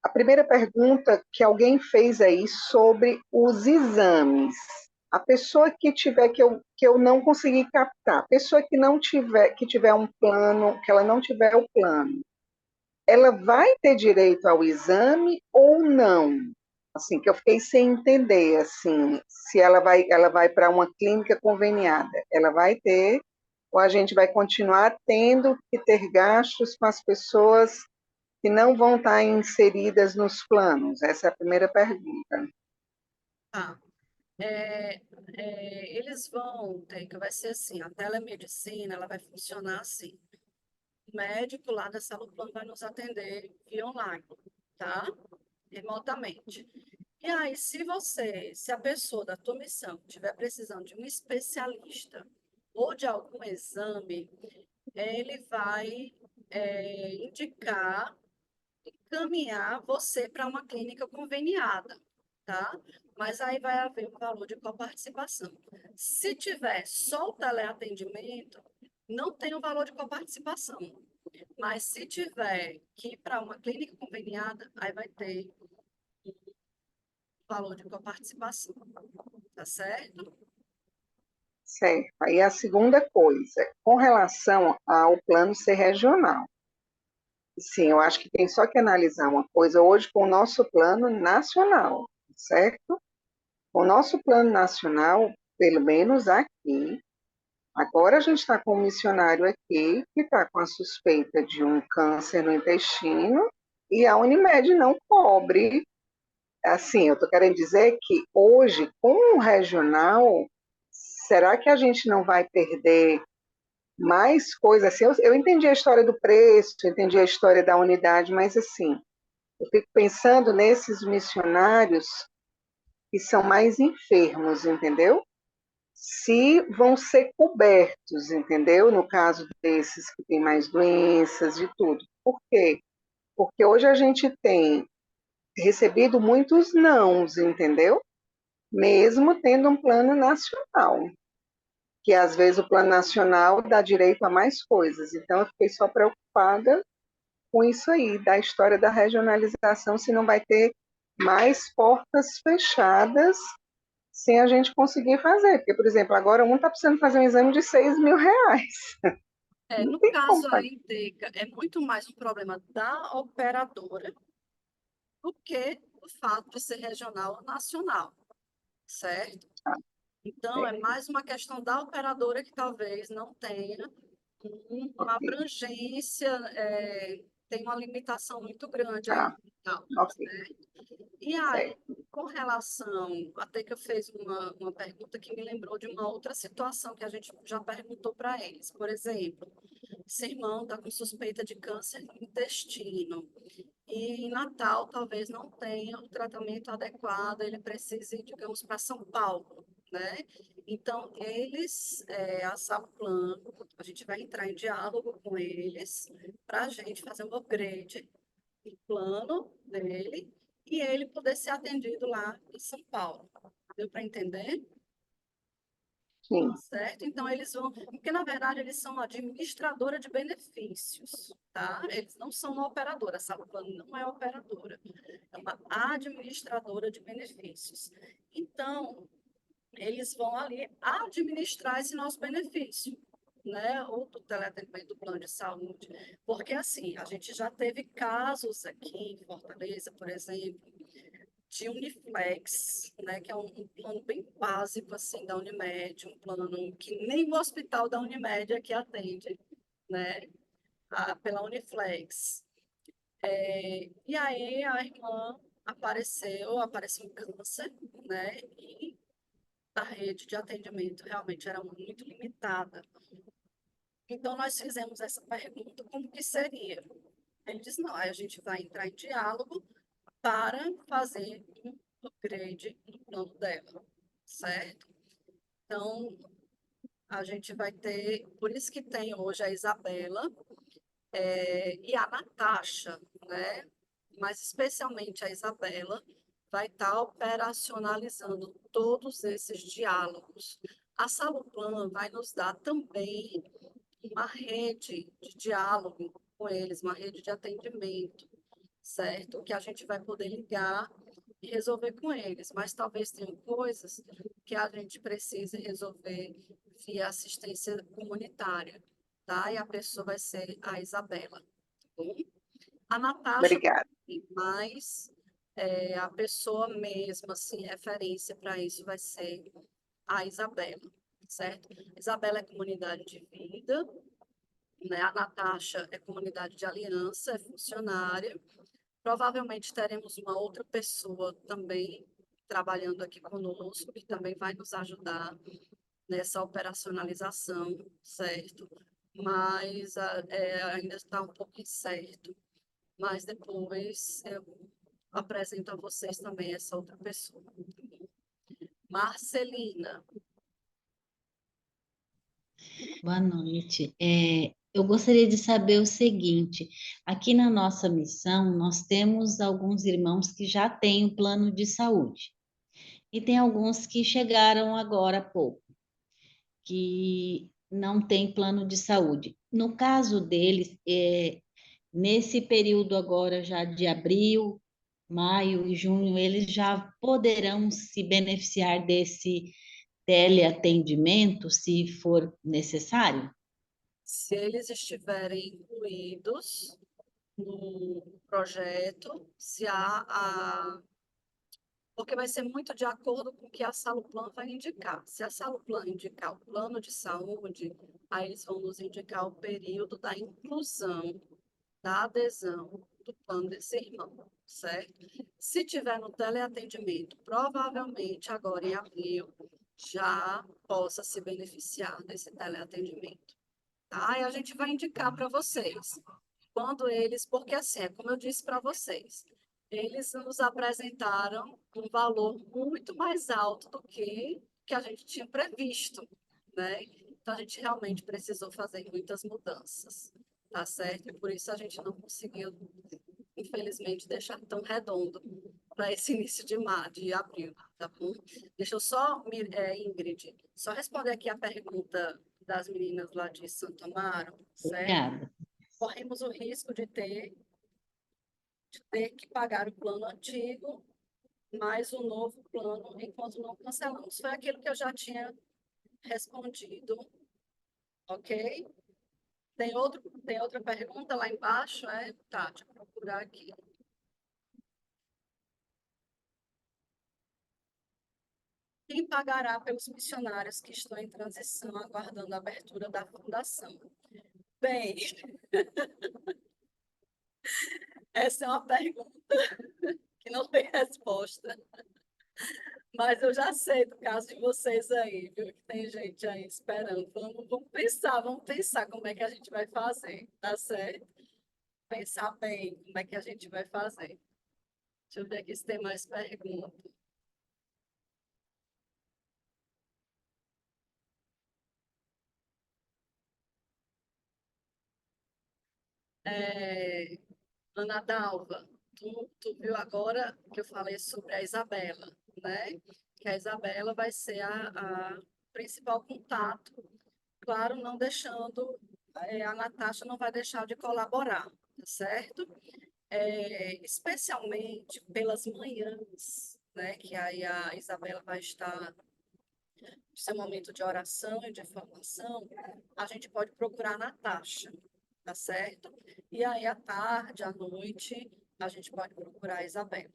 K: a primeira pergunta que alguém fez aí sobre os exames. A pessoa que tiver, que eu não consegui captar, a pessoa que tiver um plano, que ela não tiver o plano, ela vai ter direito ao exame ou não? Assim, que eu fiquei sem entender, assim, se ela vai para uma clínica conveniada, ela vai ter, ou a gente vai continuar tendo que ter gastos com as pessoas que não vão estar inseridas nos planos? Essa é a primeira pergunta.
A: tá. Eles vão ter que vai ser assim, a telemedicina, ela vai funcionar assim. O médico lá da sala do plano vai nos atender via online, tá? Remotamente. E aí, se a pessoa da tua missão estiver precisando de um especialista ou de algum exame, ele vai indicar, encaminhar você para uma clínica conveniada, tá? Mas aí vai haver um valor de coparticipação. Se tiver só o teleatendimento, não tem o valor de coparticipação. Mas se tiver que ir para uma clínica conveniada, aí vai ter valor de coparticipação. Tá certo?
K: Certo. Aí a segunda coisa, com relação ao plano ser regional. Sim, eu acho que tem só que analisar uma coisa hoje com o nosso plano nacional, certo? O nosso plano nacional, pelo menos aqui, agora a gente está com um missionário aqui que está com a suspeita de um câncer no intestino e a Unimed não cobre. Assim, eu estou querendo dizer que hoje, com o regional, será que a gente não vai perder mais coisas. Assim, eu entendi a história do preço, eu entendi a história da unidade, mas assim, eu fico pensando nesses missionários que são mais enfermos, entendeu? Se vão ser cobertos, entendeu? No caso desses que têm mais doenças, de tudo. Por quê? Porque hoje a gente tem recebido muitos nãos, entendeu? Mesmo tendo um plano nacional, que às vezes o plano nacional dá direito a mais coisas. Então eu fiquei só preocupada com isso aí, da história da regionalização, se não vai ter mais portas fechadas sem a gente conseguir fazer. Porque, por exemplo, agora um está precisando fazer um exame de R$ 6.000. Não
A: No
K: tem como
A: caso
K: pagar.
A: aí, Teca, é muito mais um problema da operadora do que o fato de ser regional ou nacional, certo? Então, é mais uma questão da operadora que talvez não tenha uma abrangência, tem uma limitação muito grande aí.
K: Ah,
A: Então,
K: ok,
A: certo? E aí, com relação, até que eu fiz uma pergunta que me lembrou de uma outra situação que a gente já perguntou para eles. Por exemplo, esse irmão está com suspeita de câncer no intestino e em Natal talvez não tenha o tratamento adequado, ele precise, digamos, para São Paulo, né? Então, a Saplan, a gente vai entrar em diálogo com eles para a gente fazer um upgrade do plano dele e ele poder ser atendido lá em São Paulo. Deu para entender?
K: sim.
A: Certo? Então, eles vão. Porque, na verdade, eles são uma administradora de benefícios, tá? Eles não são uma operadora, a Saplan não é operadora, é uma administradora de benefícios. Então, eles vão ali administrar esse nosso benefício, né? Ou do teleatendimento do plano de saúde. Porque, assim, a gente já teve casos aqui em Fortaleza, por exemplo, de Uniflex, né, que é um plano bem básico assim da Unimed, um plano que nem o hospital da Unimed aqui atende, né, pela Uniflex. E aí a irmã apareceu um câncer, né, e a rede de atendimento realmente era muito limitada. Então nós fizemos essa pergunta, como que seria? Ele disse, não, aí a gente vai entrar em diálogo para fazer um upgrade no plano dela, certo? Então, a gente vai ter, por isso que tem hoje a Isabela e a Natasha, né? Mas especialmente a Isabela vai estar operacionalizando todos esses diálogos. A Saluplan vai nos dar também uma rede de diálogo com eles, uma rede de atendimento, certo? Que a gente vai poder ligar e resolver com eles, mas talvez tenham coisas que a gente precise resolver via assistência comunitária, tá? E a pessoa vai ser a Isabela, tá bom? A Natasha,
K: Obrigada.
A: mas a pessoa mesma, assim, referência para isso vai ser a Isabela, certo? Isabela é comunidade de vida, né? A Natasha é comunidade de aliança, é funcionária. Provavelmente teremos uma outra pessoa também trabalhando aqui conosco, que também vai nos ajudar nessa operacionalização, certo? Mas ainda está um pouco incerto. Mas depois eu apresento a vocês também essa outra pessoa. Marcelina.
L: Boa noite. Eu gostaria de saber o seguinte: aqui na nossa missão, nós temos alguns irmãos que já têm um plano de saúde, e tem alguns que chegaram agora há pouco, que não têm plano de saúde. No caso deles, nesse período agora já de abril, maio e junho, eles já poderão se beneficiar desse teleatendimento, se for necessário?
A: Se eles estiverem incluídos no projeto, se porque vai ser muito de acordo com o que a Saluplan vai indicar. Se a Saluplan indicar o plano de saúde, aí eles vão nos indicar o período da inclusão, da adesão do plano desse irmão, certo? Se tiver no teleatendimento, provavelmente agora em abril já possa se beneficiar desse teleatendimento, tá? E a gente vai indicar para vocês. Quando eles, porque assim, é como eu disse para vocês, eles nos apresentaram um valor muito mais alto do que a gente tinha previsto, né? Então, a gente realmente precisou fazer muitas mudanças, tá certo? E por isso a gente não conseguiu, infelizmente, deixar tão redondo para esse início de abril, tá bom? Deixa eu só, Ingrid, só responder aqui a pergunta das meninas lá de Santo Amaro, certo?
L: Obrigada.
A: Corremos o risco de ter que pagar o plano antigo mais o novo plano enquanto não cancelamos. Foi aquilo que eu já tinha respondido, ok? Tem outra pergunta lá embaixo? Tá, deixa eu procurar aqui. Quem pagará pelos missionários que estão em transição, aguardando a abertura da fundação? Bem, essa é uma pergunta que não tem resposta. Mas eu já sei do caso de vocês aí, viu? Que tem gente aí esperando. Vamos pensar como é que a gente vai fazer, tá certo? Pensar bem como é que a gente vai fazer. Deixa eu ver aqui se tem mais perguntas. Ana Dalva, tu viu agora que eu falei sobre a Isabela, né? Que a Isabela vai ser a principal contato, claro, não deixando, a Natasha não vai deixar de colaborar, tá certo? Especialmente pelas manhãs, né? Que aí a Isabela vai estar no seu momento de oração e de formação, a gente pode procurar a Natasha, tá certo? E aí, à tarde, à noite, a gente pode procurar a Isabela.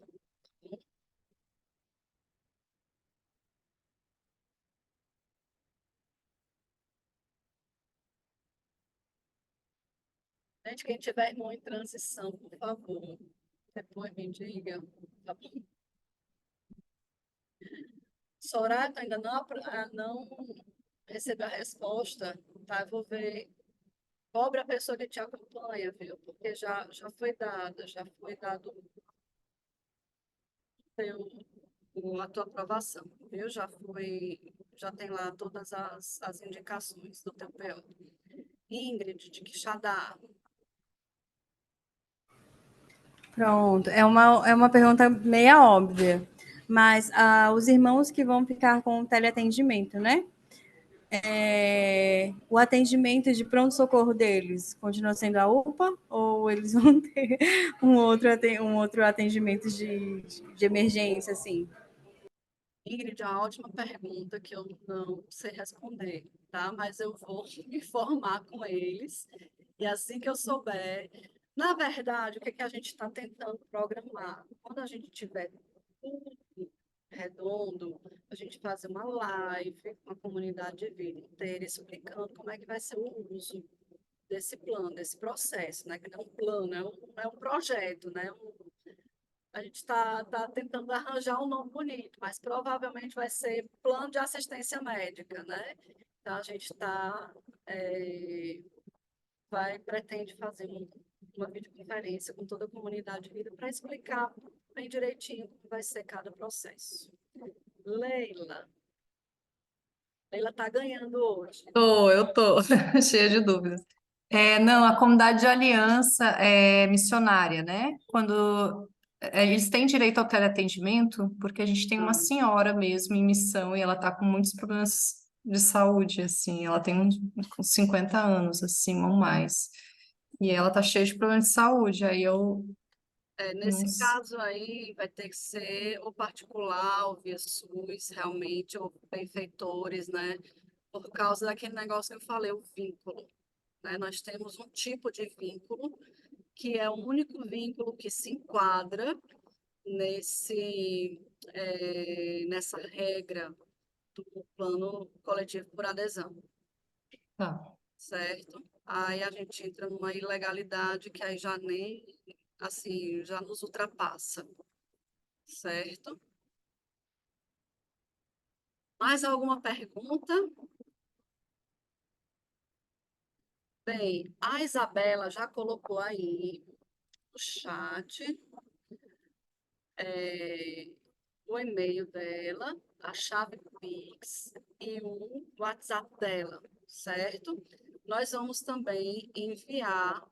A: Gente, quem tiver irmão em transição, por favor, depois me diga. Tá bom? Soraya, tu ainda não recebeu a resposta, tá? Eu vou ver. Cobre a pessoa que te acompanha, viu? Porque já foi dado a tua aprovação, viu? Já tem lá todas as indicações do teu PO. Ingrid, de Quixadá.
M: Pronto, é uma pergunta meia óbvia, mas os irmãos que vão ficar com o teleatendimento, né? O atendimento de pronto-socorro deles continua sendo a UPA ou eles vão ter um outro atendimento de emergência, assim?
A: Ingrid, é uma ótima pergunta que eu não sei responder, tá? Mas eu vou me informar com eles e assim que eu souber. Na verdade, o que que a gente está tentando programar? Quando a gente tiver tudo redondo, a gente fazer uma live com a comunidade de vida inteira, explicando como é que vai ser o uso desse plano, desse processo, né? Que não é um plano, é um projeto, né? A gente tá tentando arranjar um nome bonito, mas provavelmente vai ser plano de assistência médica, né? Então, a gente pretende fazer uma videoconferência com toda a comunidade de vida para explicar bem direitinho como vai ser cada processo. Leila está ganhando hoje.
F: Eu tô cheia de dúvidas. Não, a comunidade de aliança é missionária, né? Quando eles têm direito ao teleatendimento, porque a gente tem uma senhora mesmo em missão e ela tá com muitos problemas de saúde, assim, ela tem uns 50 anos, assim, ou mais. E ela tá cheia de problemas de saúde, aí eu não
A: Nesse caso aí, vai ter que ser ou particular, ou via SUS, realmente, ou benfeitores, né? Por causa daquele negócio que eu falei, o vínculo, né? Nós temos um tipo de vínculo que é o único vínculo que se enquadra nessa regra do plano coletivo por adesão,
F: Tá.
A: certo? Aí a gente entra numa ilegalidade que aí já nem, assim, já nos ultrapassa, certo? Mais alguma pergunta? Bem, a Isabela já colocou aí no chat o e-mail dela, a chave Pix e o WhatsApp dela, certo? Nós vamos também enviar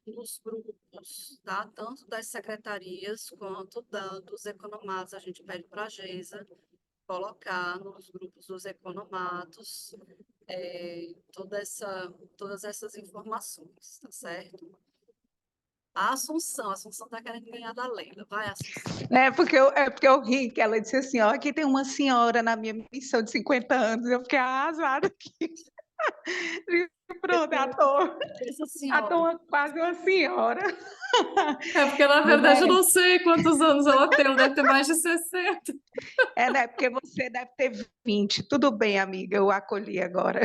A: nos grupos, tá? Tanto das secretarias quanto dos economatos. A gente pede para a Geisa colocar nos grupos dos economatos todas essas informações, tá certo? A Assunção está querendo ganhar da Leila. Vai, Assunção.
J: É porque eu ri, que ela disse assim, ó, aqui tem uma senhora na minha missão de 50 anos, eu fiquei arrasada aqui. Pronto,
A: Essa
J: à
A: senhora.
J: toa quase uma senhora.
N: É porque, na verdade, eu não sei quantos anos ela tem, ela deve ter mais de 60.
J: Né? Porque você deve ter 20. Tudo bem, amiga, eu acolhi agora.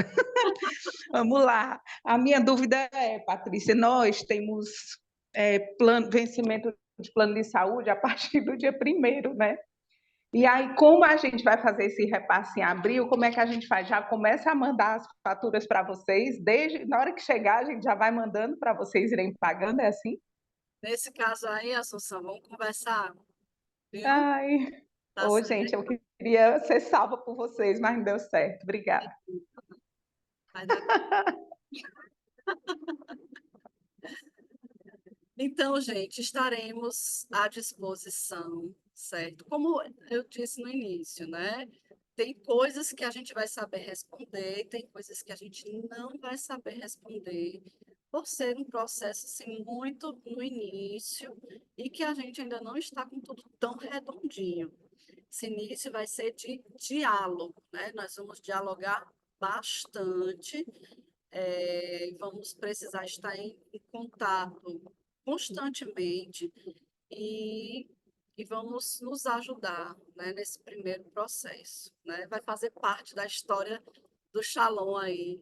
J: Vamos lá. A minha dúvida é, Patrícia, nós temos vencimento de plano de saúde a partir do dia 1º, né? E aí, como a gente vai fazer esse repasse em abril, como é que a gente faz? Já começa a mandar as faturas para vocês, na hora que chegar, a gente já vai mandando para vocês irem pagando, é assim?
A: Nesse caso aí, Assunção, vamos conversar, viu?
J: Ai,
A: Tá
J: ô,
A: certo?
J: gente, eu queria ser salva por vocês, mas não deu certo. Obrigada.
A: Vai dar. Então, gente, estaremos à disposição, certo? Como eu disse no início, né? Tem coisas que a gente vai saber responder, tem coisas que a gente não vai saber responder, por ser um processo assim, muito no início e que a gente ainda não está com tudo tão redondinho. Esse início vai ser de diálogo, né? Nós vamos dialogar bastante, vamos precisar estar em contato constantemente e vamos nos ajudar, né, nesse primeiro processo, né? Vai fazer parte da história do Shalom aí,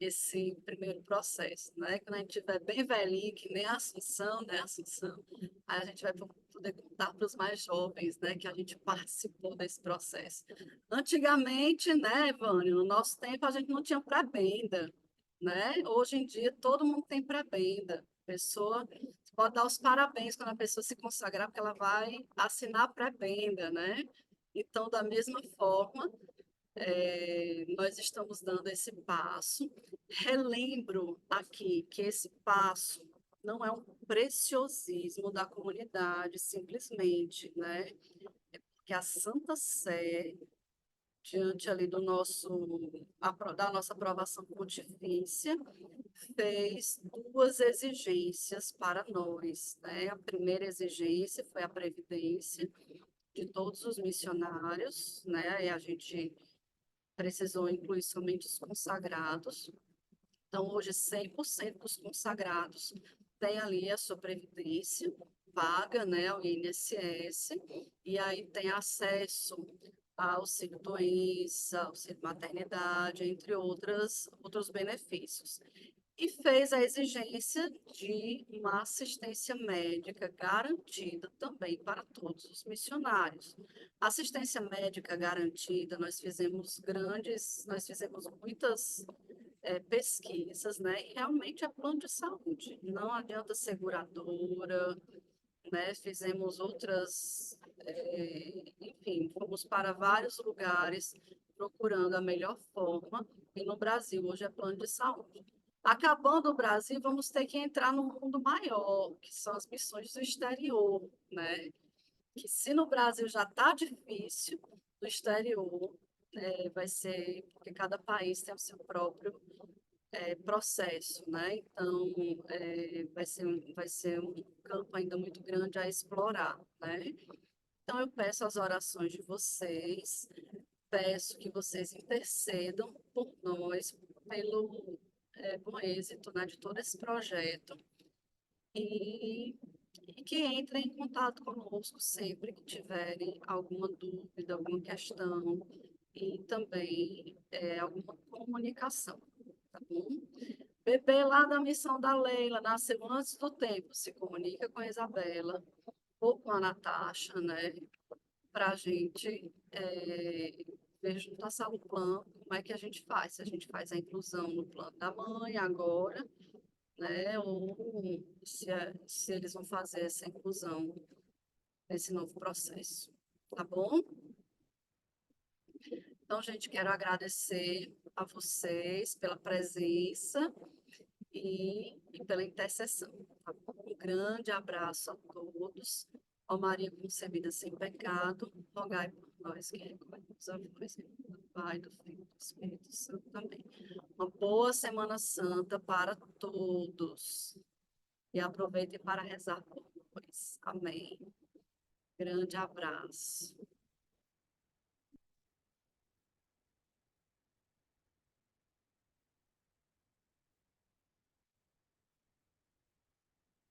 A: esse primeiro processo, né? Quando a gente estiver bem velhinho, que nem a Assunção, né, Assunção? Aí a gente vai poder contar para os mais jovens, né, que a gente participou desse processo. Antigamente, né, Vânia, no nosso tempo a gente não tinha pré-benda, né? Hoje em dia todo mundo tem pré-benda. Pessoa pode dar os parabéns quando a pessoa se consagrar, porque ela vai assinar a pré-benda, né? Então, da mesma forma, nós estamos dando esse passo. Relembro aqui que esse passo não é um preciosismo da comunidade, simplesmente, né? É porque a Santa Sé, diante ali da nossa aprovação pontifícia, fez duas exigências para nós, né? A primeira exigência foi a previdência de todos os missionários, né? E a gente precisou incluir somente os consagrados. Então, hoje, 100% dos consagrados tem ali a sua previdência paga, né, ao INSS, e aí tem acesso ao auxílio-doença, auxílio-maternidade, entre outros benefícios. E fez a exigência de uma assistência médica garantida também para todos os missionários. Assistência médica garantida, nós fizemos muitas pesquisas, né? E realmente é plano de saúde, não adianta seguradora, né? Fizemos outras, enfim, fomos para vários lugares procurando a melhor forma, e no Brasil hoje é plano de saúde. Acabando o Brasil, vamos ter que entrar num mundo maior, que são as missões do exterior, né? Que se no Brasil já está difícil, no exterior vai ser, porque cada país tem o seu próprio processo, né? Então, vai ser um campo ainda muito grande a explorar, né? Então, eu peço as orações de vocês, peço que vocês intercedam por nós, pelo bom êxito, né, de todo esse projeto e que entrem em contato conosco sempre que tiverem alguma dúvida, alguma questão e também alguma comunicação, tá bom? Bebê lá da missão da Leila nasceu antes do tempo, se comunica com a Isabela ou com a Natasha, né? Para a gente ver junto à sala o plano, como é que a gente faz. Se a gente faz a inclusão no plano da mãe agora, né? Ou se eles vão fazer essa inclusão nesse novo processo. Tá bom? Então, gente, quero agradecer a vocês pela presença e pela intercessão. Tá bom? Um grande abraço a todos. Ó Maria concebida sem pecado, rogai por nós que recorremos a vós, em nome do Pai, do Filho e do Espírito Santo. Amém. Uma boa Semana Santa para todos. E aproveitem para rezar por nós. Amém. Grande abraço.